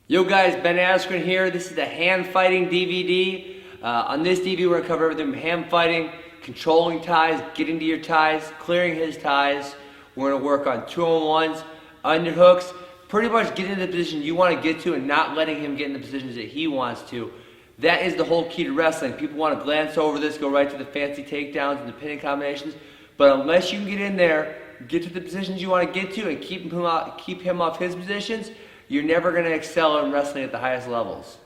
Yo guys, Ben Askren here. This is the hand fighting DVD. On this DVD we're going to cover everything from hand fighting, controlling ties, getting to your ties, clearing his ties. We're going to work on 2-on-1s, underhooks, pretty much getting into the position you want to get to and not letting him get in the positions that he wants to. That is the whole key to wrestling. People want to glance over this, go right to the fancy takedowns and the pinning combinations, but unless you can get in there, get to the positions you want to get to and keep him off his positions, you're never going to excel in wrestling at the highest levels.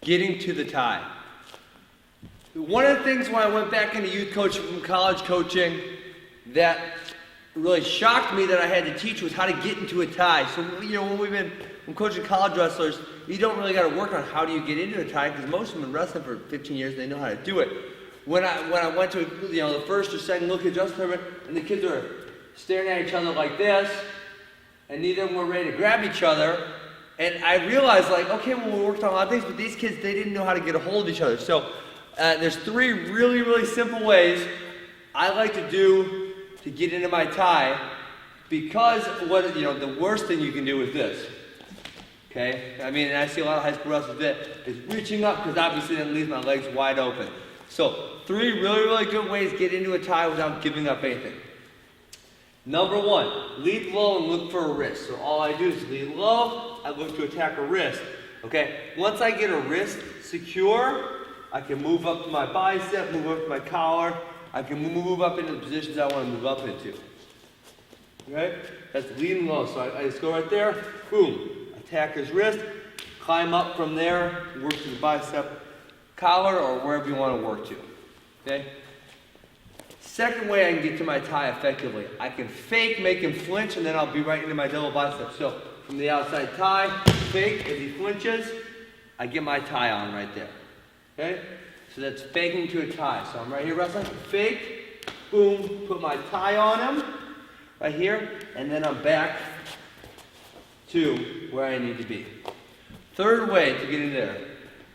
Getting to the tie. One of the things when I went back into youth coaching from college coaching that really shocked me that I had to teach was how to get into a tie. So, when coaching college wrestlers, you don't really got to work on how do you get into a tie because most of them have been wrestling for 15 years and they know how to do it. When I went to the first or second look adjustment tournament and the kids were staring at each other like this and neither of them were ready to grab each other, and I realized okay, well, we worked on a lot of things, but these kids, they didn't know how to get a hold of each other. So there's three really, really simple ways I like to do to get into my tie, because the worst thing you can do is this. Okay? And I see a lot of high school wrestlers that is reaching up because obviously that leaves my legs wide open. So, three really, really good ways to get into a tie without giving up anything. Number one, lead low and look for a wrist. So all I do is lead low, I look to attack a wrist. Okay? Once I get a wrist secure, I can move up to my bicep, move up to my collar. I can move up into the positions I want to move up into. Okay? That's leading low. So I just go right there, boom, attack his wrist, climb up from there, work to the bicep, collar, or wherever you want to work to. Okay? Second way I can get to my tie effectively, I can fake, make him flinch, and then I'll be right into my double bicep. So from the outside tie, fake, as he flinches, I get my tie on right there. Okay? So that's faking to a tie. So I'm right here wrestling, fake, boom, put my tie on him, right here, and then I'm back to where I need to be. Third way to get in there,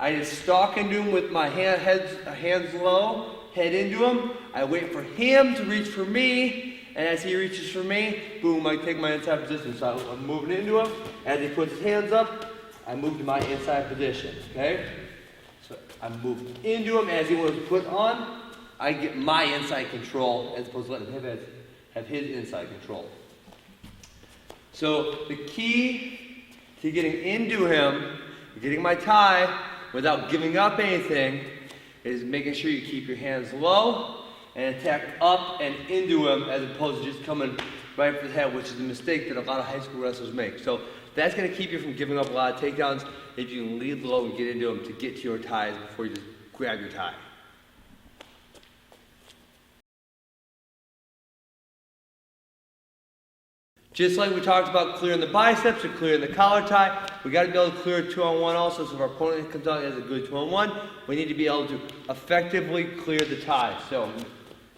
I just stalk into him with my hands low, head into him. I wait for him to reach for me, and as he reaches for me, boom, I take my inside position. So I'm moving into him. As he puts his hands up, I move to my inside position, okay? So I move into him. As he was put on, I get my inside control as opposed to letting him have his inside control. So the key to getting into him, getting my tie, without giving up anything, is making sure you keep your hands low and attack up and into him as opposed to just coming right for the head, which is a mistake that a lot of high school wrestlers make. So that's going to keep you from giving up a lot of takedowns if you can lead low and get into them to get to your ties before you just grab your tie. Just like we talked about clearing the biceps or clearing the collar tie, we got to be able to clear a 2-on-1 also. So if our opponent comes out and has a good 2-on-1, we need to be able to effectively clear the tie. So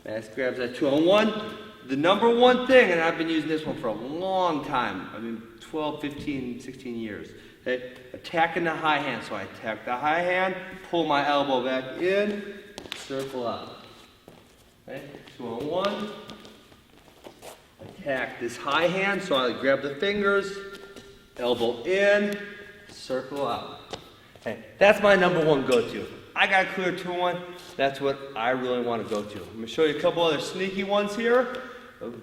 Max grabs that 2-on-1. The number one thing, and I've been using this one for a long time, 12, 15, 16 years, okay? Attacking the high hand. So I attack the high hand, pull my elbow back in, circle out. Okay? 2-on-1. Attack this high hand, so I grab the fingers, elbow in, circle out. Okay, that's my number one go-to. I got to clear 2-on-1. That's what I really want to go to. I'm going to show you a couple other sneaky ones here,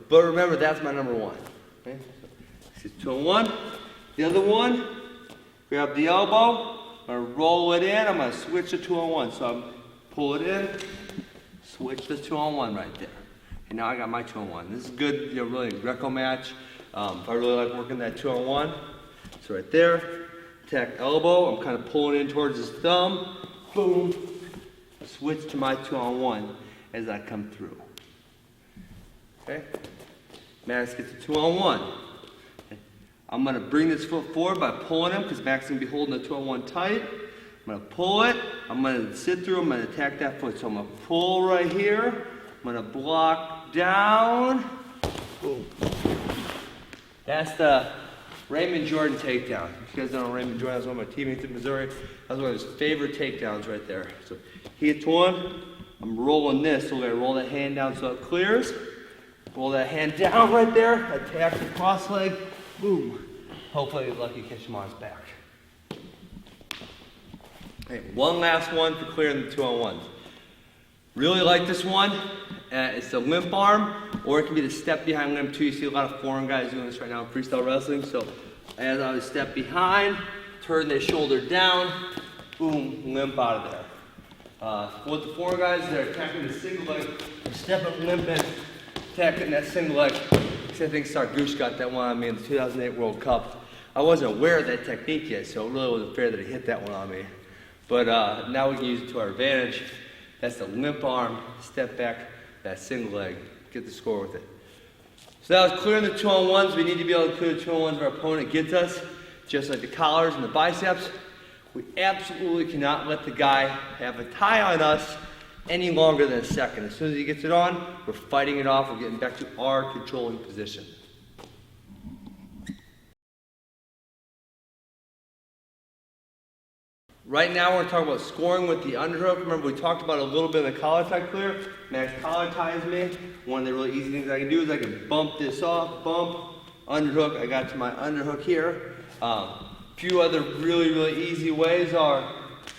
but remember, that's my number one. Okay, so this is 2-on-1. The other one, grab the elbow, I'm going to roll it in, I'm going to switch to 2-on-1. So I'm pull it in, switch to 2-on-1 right there. And now I got my 2-on-1. This is good, really a Greco match. If I really like working that 2-on-1. So right there, attack elbow. I'm kind of pulling in towards his thumb. Boom. Switch to my 2-on-1 as I come through. Okay? Max gets a 2-on-1. Okay. I'm going to bring this foot forward by pulling him because Max is going to be holding the 2-on-1 tight. I'm going to pull it. I'm going to sit through. I'm going to attack that foot. So I'm going to pull right here. I'm going to block down. Boom. That's the Raymond Jordan takedown. If you guys don't know Raymond Jordan, that's one of my teammates in Missouri. That was one of his favorite takedowns right there. So he hits one. I'm rolling this. So we're going to roll that hand down so it clears. Roll that hand down right there, attack the cross leg, boom. Hopefully you're lucky to catch him on his back. Okay, one last one for clearing the 2-on-1s. Really like this one. It's the limp arm, or it can be the step behind limp too. You see a lot of foreign guys doing this right now in freestyle wrestling. So as I would step behind, turn their shoulder down, boom, limp out of there. With the foreign guys, they're attacking the single leg, stepping, limping, attacking that single leg. I think Sargush got that one on me in the 2008 World Cup. I wasn't aware of that technique yet, so it really wasn't fair that he hit that one on me. But now we can use it to our advantage. That's the limp arm, step back, that single leg, get the score with it. So that was clearing the 2-on-1s. We need to be able to clear the 2-on-1s our opponent gets us, just like the collars and the biceps. We absolutely cannot let the guy have a tie on us any longer than a second. As soon as he gets it on, we're fighting it off. We're getting back to our controlling position. Right now we're talking about scoring with the underhook. Remember we talked about a little bit of the collar tie clear. Max collar ties me. One of the really easy things I can do is I can bump this off, bump, underhook. I got to my underhook here. Few other really easy ways are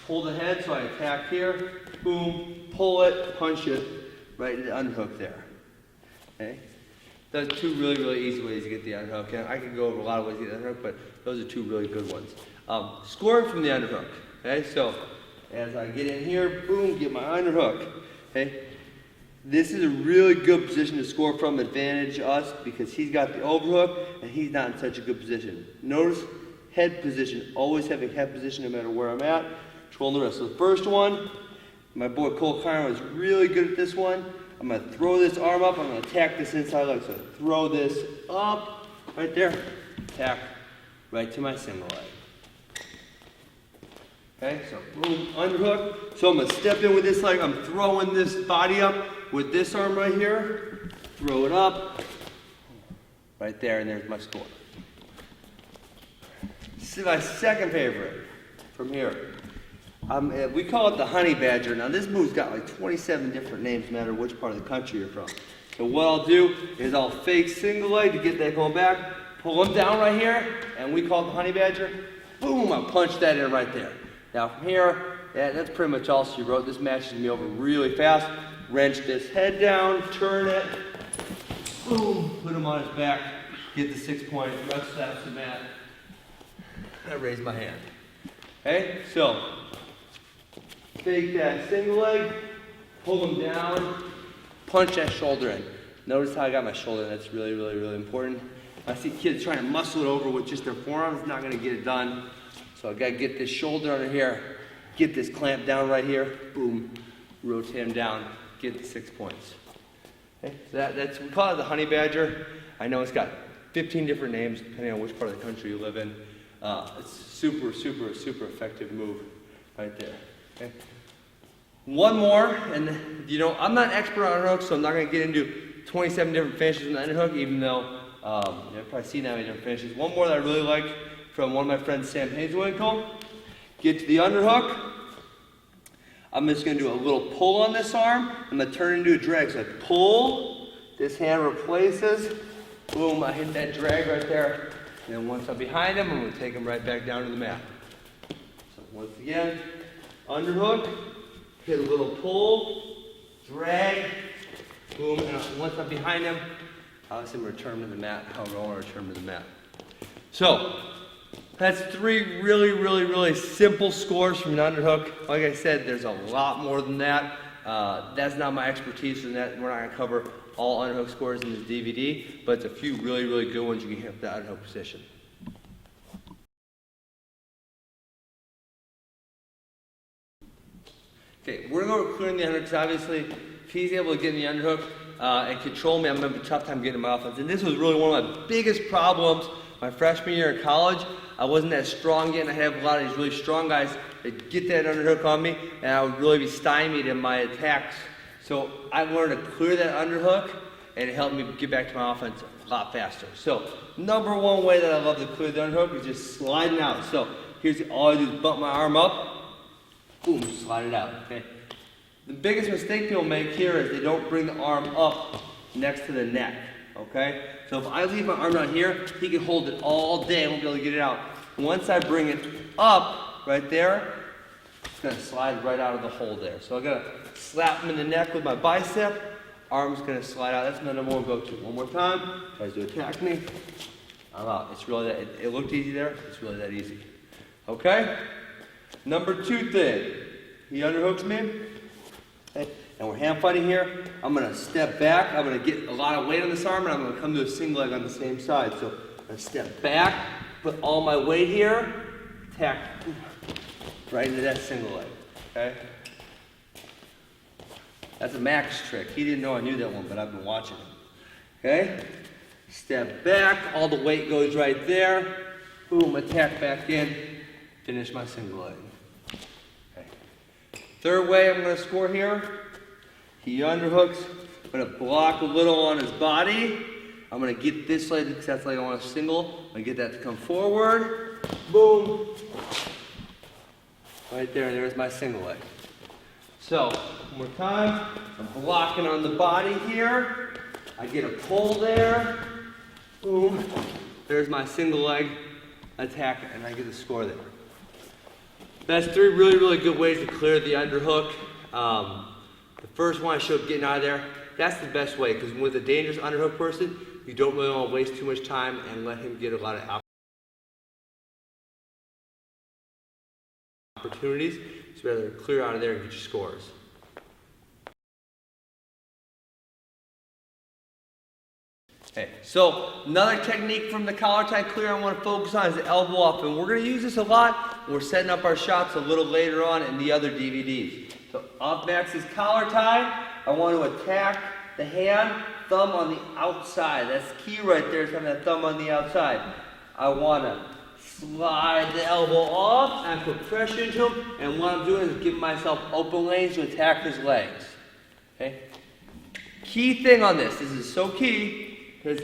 pull the head, so I attack here, boom, pull it, punch it, right into the underhook there. Okay? Those are two really easy ways to get the underhook. And I could go over a lot of ways to get the underhook, but those are two really good ones. Scoring from the underhook. Okay, so as I get in here, boom, get my underhook. Okay, this is a really good position to score from, advantage us, because he's got the overhook and he's not in such a good position. Notice head position, always having head position no matter where I'm at, controlling the wrist. So the first one, my boy Cole Kiner was really good at this one. I'm going to throw this arm up, I'm going to attack this inside leg. So throw this up, right there, attack right to my single leg. Okay, so boom, underhook. So I'm going to step in with this leg. I'm throwing this body up with this arm right here. Throw it up. Right there, and there's my score. This is my second favorite from here. We call it the honey badger. Now this move's got like 27 different names no matter which part of the country you're from. So what I'll do is I'll fake single leg to get that going back. Pull them down right here, and we call it the honey badger. Boom, I'll punch that in right there. Now from here, that's pretty much all she wrote. This match is going to be over really fast. Wrench this head down, turn it, boom, put him on his back, get the 6 point, rest slaps the mat. I raise my hand. Okay, so take that single leg, pull him down, punch that shoulder in. Notice how I got my shoulder in. That's really important. I see kids trying to muscle it over with just their forearms, it's not going to get it done. So I gotta get this shoulder under here, get this clamp down right here, boom, rotate him down, get the 6 points. Okay, so that's we call it the honey badger. I know it's got 15 different names depending on which part of the country you live in. It's super effective move right there. Okay. One more, and you know I'm not an expert on underhook, so I'm not gonna get into 27 different finishes in the underhook, even though you've probably seen that many different finishes. One more that I really like from one of my friends, Sam Hazelwinkle. Get to the underhook. I'm just going to do a little pull on this arm. I'm going to turn it into a drag. So I pull, this hand replaces, boom, I hit that drag right there. And then once I'm behind him, I'm going to take him right back down to the mat. So once again, underhook, hit a little pull, drag, boom, and once I'm behind him, I'll just return to the mat, however I want to return to the mat. So, that's three really simple scores from an underhook. Like I said, there's a lot more than that. That's not my expertise, and that we're not going to cover all underhook scores in this DVD, but it's a few really good ones you can hit with the underhook position. Okay, we're going to go clearing the underhook because obviously if he's able to get in the underhook and control me, I'm going to have a tough time getting my offense. And this was really one of my biggest problems my freshman year in college. I wasn't that strong yet, and I had a lot of these really strong guys that get that underhook on me, and I would really be stymied in my attacks. So I learned to clear that underhook, and it helped me get back to my offense a lot faster. So number one way that I love to clear the underhook is just sliding out. So here's all I do is bump my arm up, boom, slide it out. Okay. The biggest mistake people make here is they don't bring the arm up next to the neck, okay? So if I leave my arm down here, he can hold it all day, I won't be able to get it out. Once I bring it up, right there, it's gonna slide right out of the hole there. So I'm gonna slap him in the neck with my bicep, arm's gonna slide out. That's my number one go-to. One more time, tries to attack me, I'm out. It's really that, it looked easy there, it's really that easy. Okay? Number two thing, he underhooks me, okay, and we're hand fighting here. I'm gonna step back, I'm gonna get a lot of weight on this arm, and I'm gonna come to a single leg on the same side. So I'm gonna step back, put all my weight here, attack right into that single leg, okay? That's a Max trick. He didn't know I knew that one, but I've been watching him. Okay? Step back, all the weight goes right there. Boom, attack back in, finish my single leg. Okay. Third way I'm going to score here, he underhooks. I'm going to block a little on his body. I'm going to get this leg, because that's leg I want to single. I'm going to get that to come forward. Boom. Right there, and there's my single leg. So, one more time, I'm blocking on the body here. I get a pull there. Boom. There's my single leg attack, and I get the score there. That's three really, really good ways to clear the underhook. The first one I showed getting out of there, that's the best way, because with a dangerous underhook person, you don't really want to waste too much time and let him get a lot of opportunities. So rather clear out of there and get your scores. Okay, so another technique from the collar tie clear I want to focus on is the elbow off, and we're going to use this a lot. We're setting up our shots a little later on in the other DVDs. So off Max's collar tie, I want to attack the hand, thumb on the outside. That's key right there, is having that thumb on the outside. I want to slide the elbow off and put pressure into him, and what I'm doing is giving myself open lanes to attack his legs. Okay? Key thing on this is so key, because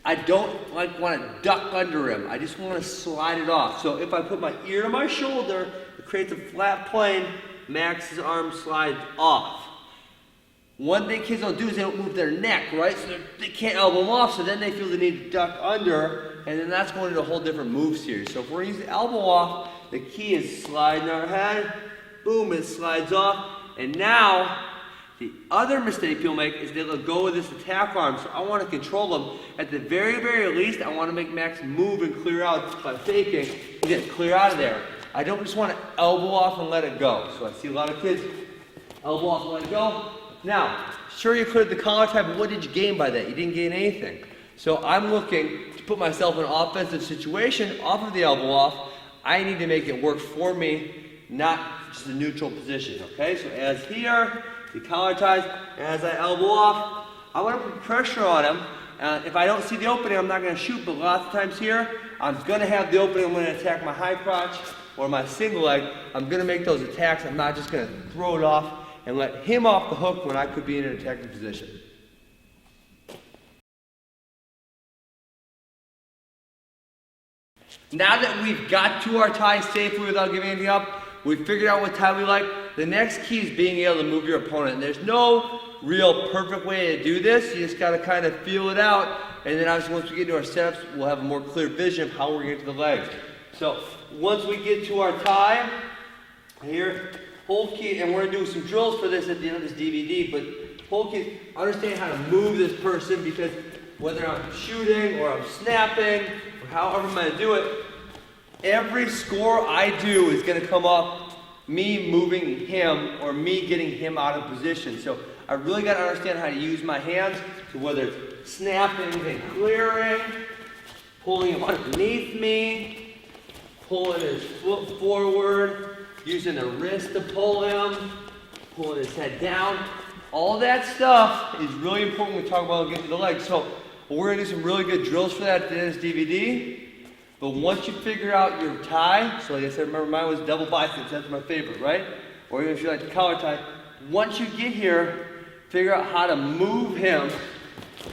I don't want to duck under him. I just want to slide it off. So if I put my ear to my shoulder, it creates a flat plane, Max's arm slides off. One thing kids don't do is they don't move their neck, right? So they can't elbow them off, so then they feel the need to duck under, and then that's going into a whole different move series. So if we're using elbow off, the key is sliding our head, boom, it slides off, and now the other mistake people make is they let go of this attack arm, so I want to control them. At the very, very least, I want to make Max move and clear out by faking. He's going to clear out of there. I don't just want to elbow off and let it go. So I see a lot of kids elbow off and let it go. Now, sure you cleared the collar tie, but what did you gain by that? You didn't gain anything. So I'm looking to put myself in an offensive situation off of the elbow off. I need to make it work for me, not just a neutral position, okay? So as here, the collar ties, as I elbow off, I want to put pressure on him. If I don't see the opening, I'm not going to shoot, but lots of times here, I'm going to have the opening. I'm going to attack my high crotch or my single leg. I'm going to make those attacks. I'm not just going to throw it off and let him off the hook when I could be in an attacking position. Now that we've got to our tie safely without giving anything up, we figured out what tie we like. The next key is being able to move your opponent. And there's no real perfect way to do this. You just got to kind of feel it out. And then obviously once we get into our setups, we'll have a more clear vision of how we're going to get to the legs. So once we get to our tie, here, whole key, and we're going to do some drills for this at the end of this DVD, but whole key, understand how to move this person, because whether I'm shooting or I'm snapping or however I'm going to do it, every score I do is going to come off me moving him or me getting him out of position. So I really got to understand how to use my hands, so whether it's snapping and clearing, pulling him underneath me, pulling his foot forward, using the wrist to pull him, pulling his head down. All that stuff is really important when we talk about getting to the legs. So we're going to do some really good drills for that at the end of this DVD. But once you figure out your tie, so like I said, remember mine was double biceps, that's my favorite, right? Or even if you like the collar tie, once you get here, figure out how to move him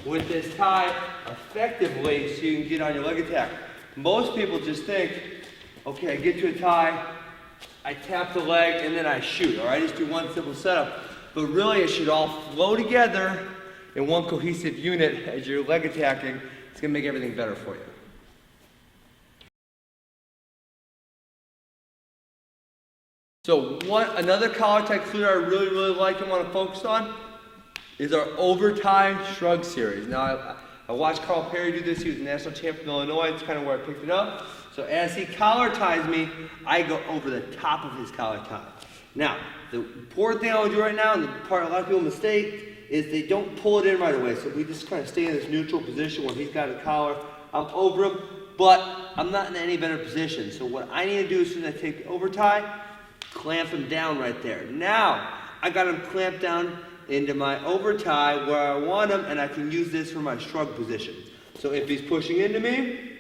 with this tie effectively so you can get on your leg attack. Most people just think, okay, I get to a tie, I tap the leg, and then I shoot, all right? Just do one simple setup. But really, it should all flow together, in one cohesive unit as you're leg attacking, it's going to make everything better for you. So another collar tie clear I really like and want to focus on is our over tie shrug series. Now I watched Carl Perry do this. He was a national champ from Illinois. It's kind of where I picked it up. So as he collar ties me, I go over the top of his collar tie. Now, the important thing I want to do right now, and the part a lot of people mistake, is they don't pull it in right away. So we just kind of stay in this neutral position when he's got a collar. I'm over him, but I'm not in any better position. So what I need to do as soon as I take the over tie, clamp him down right there. Now, I got him clamped down into my over tie where I want him, and I can use this for my shrug position. So if he's pushing into me,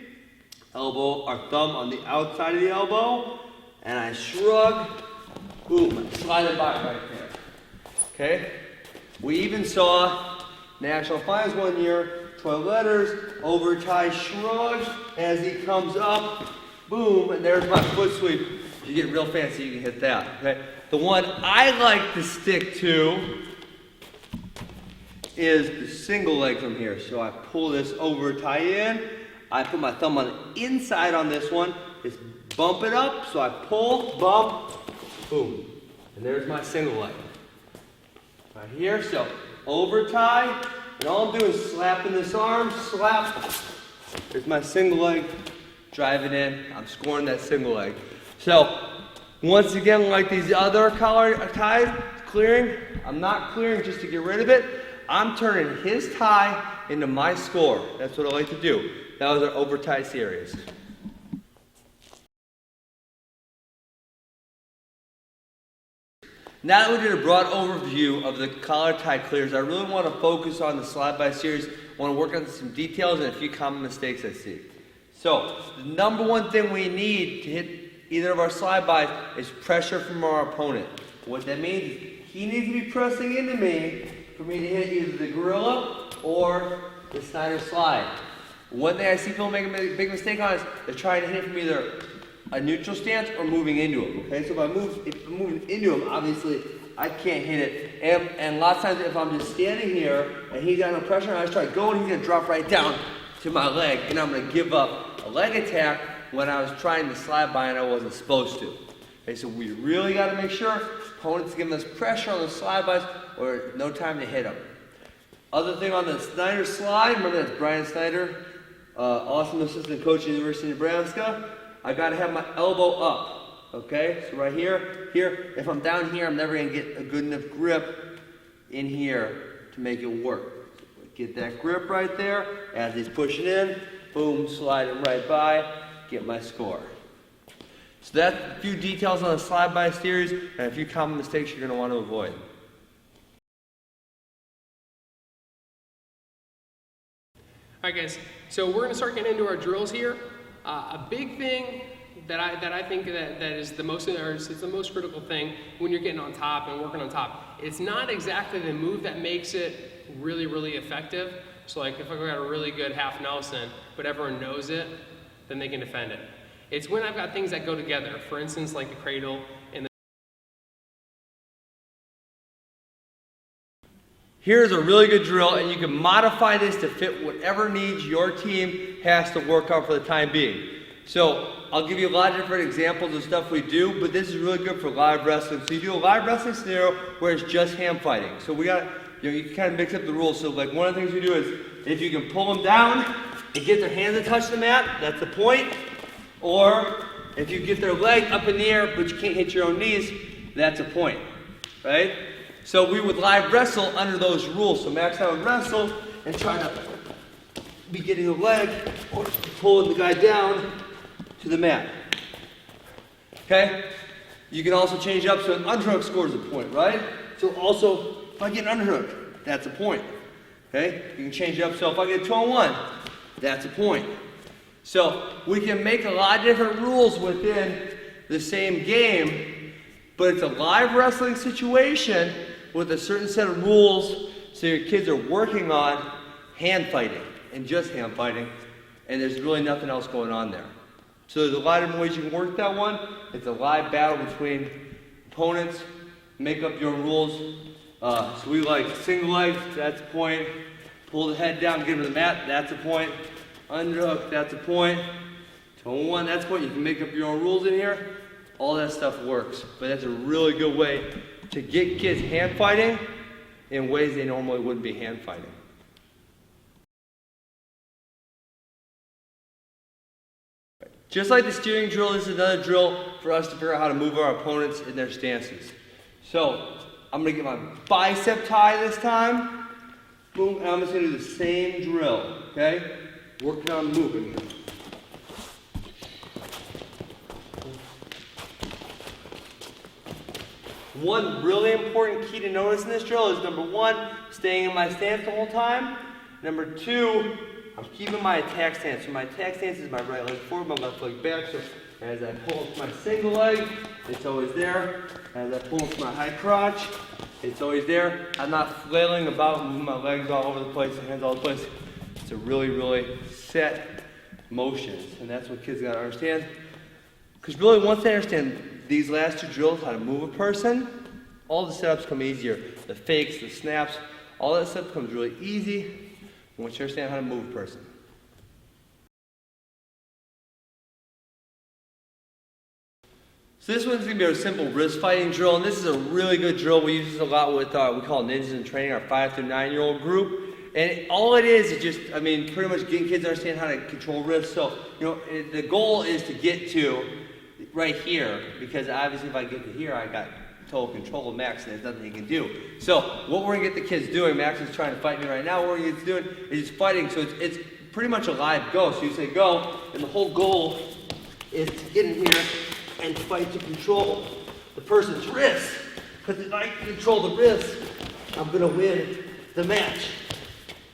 elbow or thumb on the outside of the elbow, and I shrug, boom, slide it by right there. Okay? We even saw national finals one year, 12 letters, over tie shrug, as he comes up, boom, and there's my foot sweep. If you get real fancy, you can hit that. Okay? The one I like to stick to is the single leg from here. So I pull this over tie in, I put my thumb on the inside on this one, just bump it up, so I pull, bump, boom. And there's my single leg. Right here, so over tie, and all I'm doing is slapping this arm, slap. There's my single leg, drive it in, I'm scoring that single leg. So, once again, like these other collar ties, clearing, I'm not clearing just to get rid of it, I'm turning his tie into my score. That's what I like to do. That was our over tie series. Now that we did a broad overview of the collar tie clears, I really want to focus on the slide by series. I want to work on some details and a few common mistakes I see. So, the number one thing we need to hit either of our slide bys is pressure from our opponent. What that means is he needs to be pressing into me for me to hit either the gorilla or the Snyder slide. One thing I see people make a big mistake on is they're trying to hit from either a neutral stance or moving into him. Okay, so if I'm moving into him, obviously I can't hit it. And lots of times if I'm just standing here and he's got no pressure and I just try to go and he's gonna drop right down to my leg and I'm gonna give up a leg attack when I was trying to slide by and I wasn't supposed to. Okay, so we really gotta make sure opponents giving us pressure on the slide bys or no time to hit them. Other thing on the Snyder slide, remember that's Brian Snyder, awesome assistant coach at the University of Nebraska. I gotta have my elbow up, okay? So right here, if I'm down here, I'm never gonna get a good enough grip in here to make it work. So get that grip right there, as he's pushing in, boom, slide it right by, get my score. So that's a few details on the slide by series and a few common mistakes you're gonna want to avoid. All right, guys, so we're gonna start getting into our drills here. A big thing that I think that is the most, or it's the most critical thing when you're getting on top and working on top. It's not exactly the move that makes it really effective. So like if I've got a really good half Nelson, but everyone knows it, then they can defend it. It's when I've got things that go together. For instance, like the cradle and the Here's a really good drill, and you can modify this to fit whatever needs your team has to work on for the time being. So I'll give you a lot of different examples of stuff we do, but this is really good for live wrestling. So you do a live wrestling scenario where it's just hand fighting. So we got, you can kind of mix up the rules. So like one of the things we do is if you can pull them down and get their hands to touch the mat, that's the point. Or if you get their leg up in the air but you can't hit your own knees, that's a point, right? So we would live wrestle under those rules. So Max and I would wrestle and try to be getting the leg or pulling the guy down to the mat. Okay? You can also change up so an underhook scores a point, right? So also, if I get an underhook, that's a point. Okay? You can change it up so if I get a 2-on-1, that's a point. So we can make a lot of different rules within the same game, but it's a live wrestling situation with a certain set of rules so your kids are working on hand fighting and just hand fighting, and there's really nothing else going on there. So there's a lot of different ways you can work that one. It's a live battle between opponents. Make up your rules So we like single leg, that's a point. Pull the head down, get him to the mat, that's a point. Underhook, that's a point. Toe one, that's a point. You can make up your own rules in here. All that stuff works. But that's a really good way to get kids hand fighting in ways they normally wouldn't be hand fighting. Just like the steering drill, this is another drill for us to figure out how to move our opponents in their stances. So, I'm going to get my bicep tie this time. Boom, and I'm just going to do the same drill, okay? Working on moving. One really important key to notice in this drill is number one, staying in my stance the whole time. Number two, I'm keeping my attack stance. So my attack stance is my right leg forward, my left leg back. So as I pull into my single leg, it's always there. As I pull into my high crotch, it's always there. I'm not flailing about, moving my legs all over the place, and hands all over the place. It's a really, really set motions. And that's what kids gotta understand. Because really, once they understand these last two drills, how to move a person, all the setups come easier. The fakes, the snaps, all that stuff becomes really easy once you understand how to move a person. So this one's going to be our simple wrist fighting drill, and this is a really good drill. We use this a lot with we call ninjas in training, our 5 to 9-year-old group. And all it is just, pretty much getting kids to understand how to control wrists. So, the goal is to get to right here, because obviously if I get to here, I got total control of Max, and there's nothing he can do. So what we're going to get the kids doing, Max is trying to fight me right now, what we're going to get doing is just fighting, so it's pretty much a live go. So you say go, and the whole goal is to get in here and fight to control the person's wrist. Because if I can control the wrist, I'm going to win the match.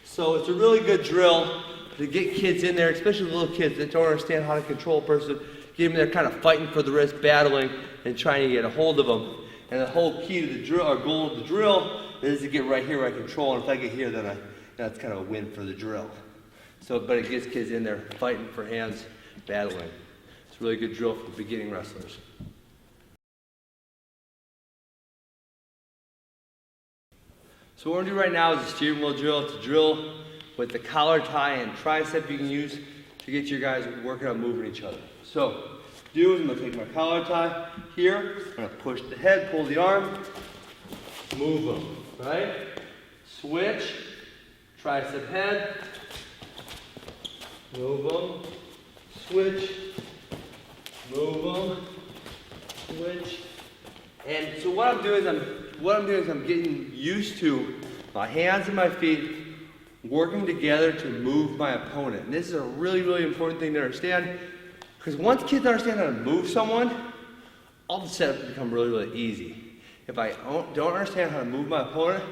So it's a really good drill to get kids in there, especially little kids that don't understand how to control a person. Get them there kind of fighting for the wrist, battling, and trying to get a hold of them. And the whole key to the drill, or goal of the drill, is to get right here where I control. And if I get here, then that's kind of a win for the drill. So, but it gets kids in there fighting for hands, battling. It's a really good drill for beginning wrestlers. So what we're going to do right now is a steering wheel drill. It's a drill with the collar tie and tricep you can use to get your guys working on moving each other. So, I'm going to take my collar tie here, I'm going to push the head, pull the arm, move them, right? Switch, tricep head, move them, switch, move them, switch. And so what I'm doing is I'm getting used to my hands and my feet working together to move my opponent. And this is a really, really important thing to understand, because once kids understand how to move someone, all the setups become really, really easy. If I don't understand how to move my opponent,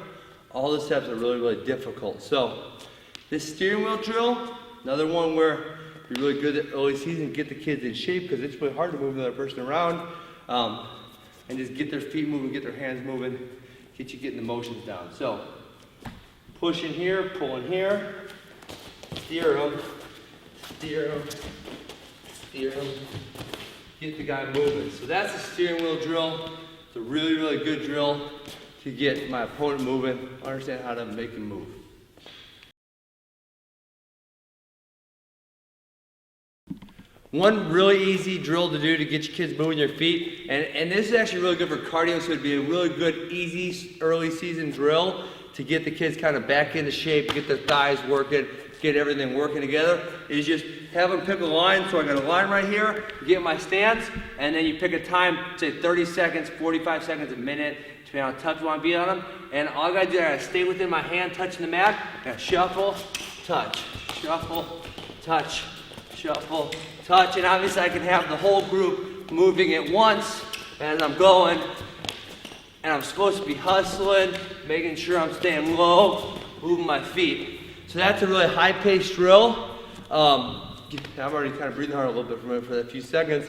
all the steps are really, really difficult. So this steering wheel drill, another one where you're really good at early season, get the kids in shape, because it's really hard to move another person around, and just get their feet moving, get their hands moving, get you getting the motions down. So push in here, pull in here, steer them, steer them, steer them, get the guy moving. So that's the steering wheel drill. It's a really, really good drill to get my opponent moving, understand how to make him move. One really easy drill to do to get your kids moving their feet, and this is actually really good for cardio, so it'd be a really good, easy, early season drill to get the kids kind of back into shape, get their thighs working, get everything working together, is just have them pick a line. So I got a line right here, get my stance, and then you pick a time, say 30 seconds, 45 seconds, a minute, depending on how tough you want to be on them. And all I got to do, I got to stay within my hand touching the mat, I got to shuffle, touch, shuffle, touch, shuffle, touch, and obviously I can have the whole group moving at once as I'm going, and I'm supposed to be hustling, making sure I'm staying low, moving my feet. So that's a really high-paced drill. I'm already kind of breathing hard a little bit for that few seconds,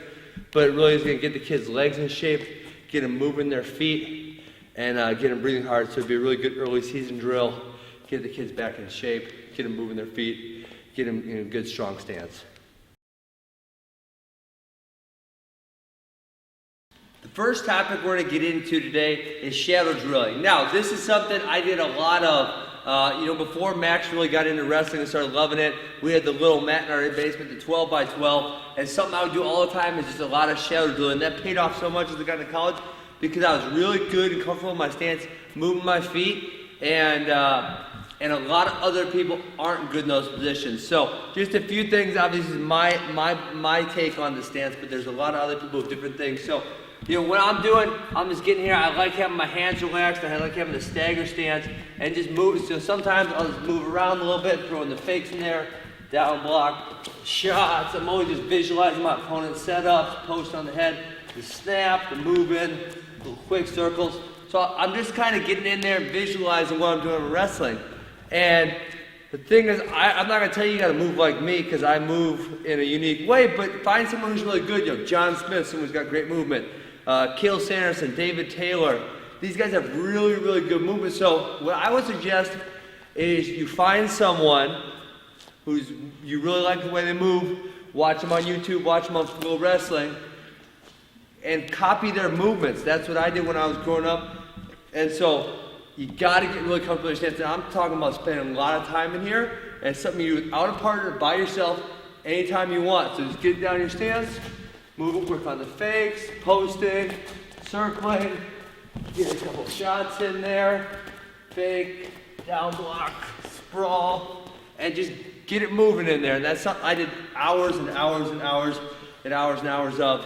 but it really is going to get the kids' legs in shape, get them moving their feet, and get them breathing hard. So it'd be a really good early season drill, get the kids back in shape, get them moving their feet, get them in a good strong stance. The first topic we're gonna get into today is shadow drilling. Now, this is something I did a lot of. Before Max really got into wrestling and started loving it, we had the little mat in our basement, the 12 by 12, and something I would do all the time is just a lot of shadow drilling. That paid off so much as I got into college because I was really good and comfortable in my stance, moving my feet, and a lot of other people aren't good in those positions. So just a few things, obviously my take on the stance, but there's a lot of other people with different things. So what I'm doing, I'm just getting here. I like having my hands relaxed. I like having the stagger stance and just move. So sometimes I'll just move around a little bit, throwing the fakes in there, down block, shots. I'm always just visualizing my opponent's setups, post on the head, the snap, the move in, little quick circles. So I'm just kind of getting in there, visualizing what I'm doing in wrestling. And the thing is, I'm not going to tell you got to move like me because I move in a unique way, but find someone who's really good. John Smith, someone who's got great movement. Keel Sanderson, David Taylor. These guys have really, really good movement. So what I would suggest is you find someone you really like the way they move, watch them on YouTube, watch them on Flow Wrestling, and copy their movements. That's what I did when I was growing up. And so you got to get really comfortable with your stance. And I'm talking about spending a lot of time in here, and it's something you do without a partner, by yourself, anytime you want. So just get down your stance, move it quick on the fakes, posting, circling, get a couple shots in there, fake, down block, sprawl, and just get it moving in there. And that's something I did hours and hours and hours and hours and hours of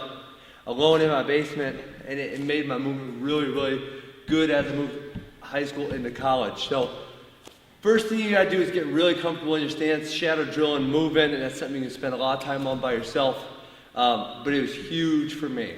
alone in my basement, and it made my movement really, really good as I moved high school into college. So first thing you gotta do is get really comfortable in your stance, shadow drill and moving, and that's something you can spend a lot of time on by yourself. But it was huge for me.